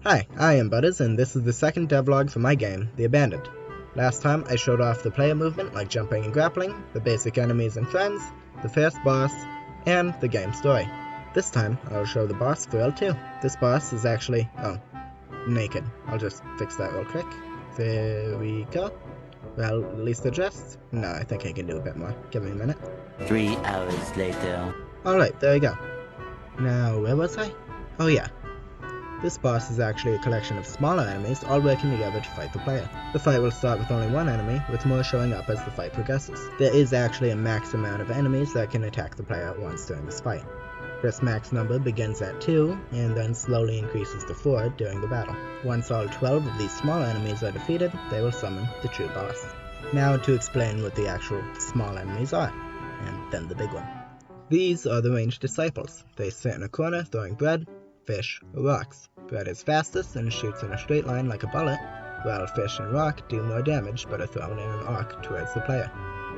Hi, I am Butters, and this is the second devlog for my game, The Abandoned. Last time I showed off the player movement like jumping and grappling, the basic enemies and friends, the first boss, and the game story. This time I'll show the boss for L2. This boss is actually, naked. I'll just fix that real quick. There we go. Well, at least adjust. No, I think I can do a bit more. Give me a minute. 3 hours later. Alright, there we go. Now, where was I? Oh yeah. This boss is actually a collection of smaller enemies all working together to fight the player. The fight will start with only one enemy, with more showing up as the fight progresses. There is actually a max amount of enemies that can attack the player at once during this fight. This max number begins at 2, and then slowly increases to 4 during the battle. Once all 12 of these smaller enemies are defeated, they will summon the true boss. Now to explain what the actual small enemies are, and then the big one. These are the ranged disciples. They sit in a corner throwing bread, fish, or rocks. Bread is fastest and shoots in a straight line like a bullet, while fish and rock do more damage but are thrown in an arc towards the player.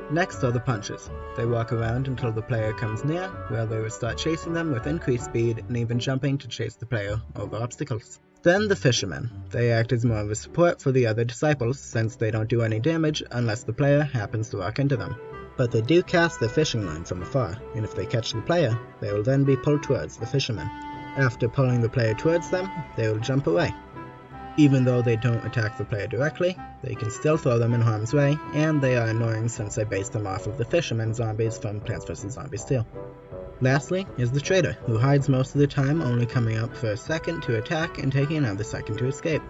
Next are the punchers. They walk around until the player comes near, where they will start chasing them with increased speed and even jumping to chase the player over obstacles. Then the fishermen. They act as more of a support for the other disciples, since they don't do any damage unless the player happens to walk into them. But they do cast their fishing line from afar, and if they catch the player, they will then be pulled towards the fishermen. After pulling the player towards them, they will jump away. Even though they don't attack the player directly, they can still throw them in harm's way, and they are annoying since I based them off of the fishermen zombies from Plants vs. Zombies 2. Lastly is the traitor, who hides most of the time, only coming up for a second to attack and taking another second to escape.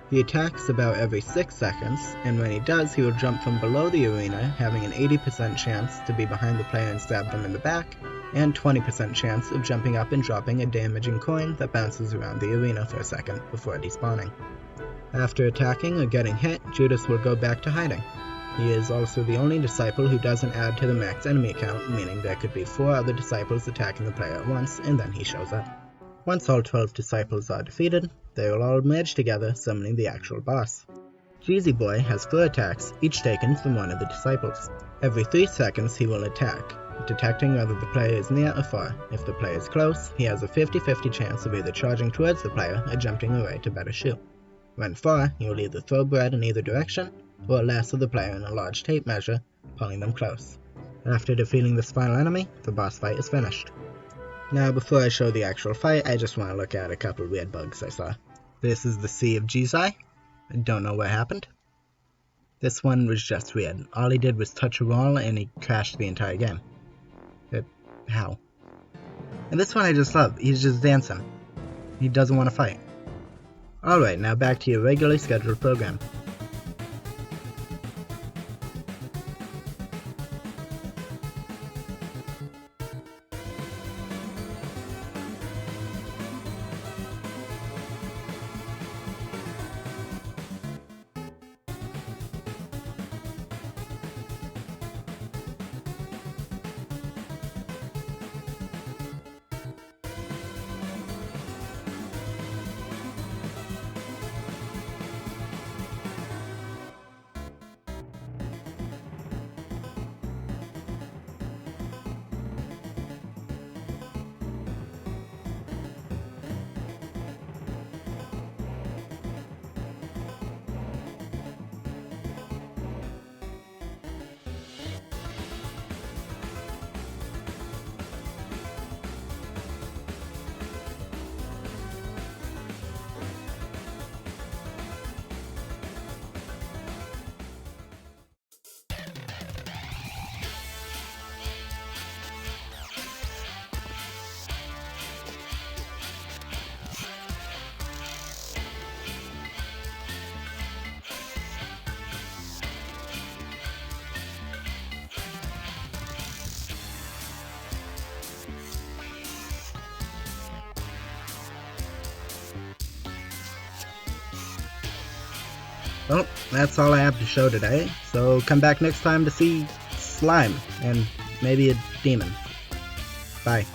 He attacks about every 6 seconds, and when he does, he will jump from below the arena, having an 80% chance to be behind the player and stab them in the back, and 20% chance of jumping up and dropping a damaging coin that bounces around the arena for a second before despawning. After attacking or getting hit, Judas will go back to hiding. He is also the only disciple who doesn't add to the max enemy count, meaning there could be 4 other disciples attacking the player at once, and then he shows up. Once all 12 disciples are defeated, they will all merge together, summoning the actual boss. Jeezy Boy has 4 attacks, each taken from one of the disciples. Every 3 seconds he will attack, detecting whether the player is near or far. If the player is close, he has a 50-50 chance of either charging towards the player or jumping away to better shoot. When far, he will either throw bread in either direction, or lasso the player in a large tape measure, pulling them close. After defeating this final enemy, the boss fight is finished. Now before I show the actual fight, I just want to look at a couple of weird bugs I saw. This is the Sea of Jizai. I don't know what happened. This one was just weird. All he did was touch a wall and he crashed the entire game. How? And this one I just love. He's just dancing. He doesn't want to fight. Alright, now back to your regularly scheduled program. Well, that's all I have to show today, so come back next time to see slime, and maybe a demon. Bye.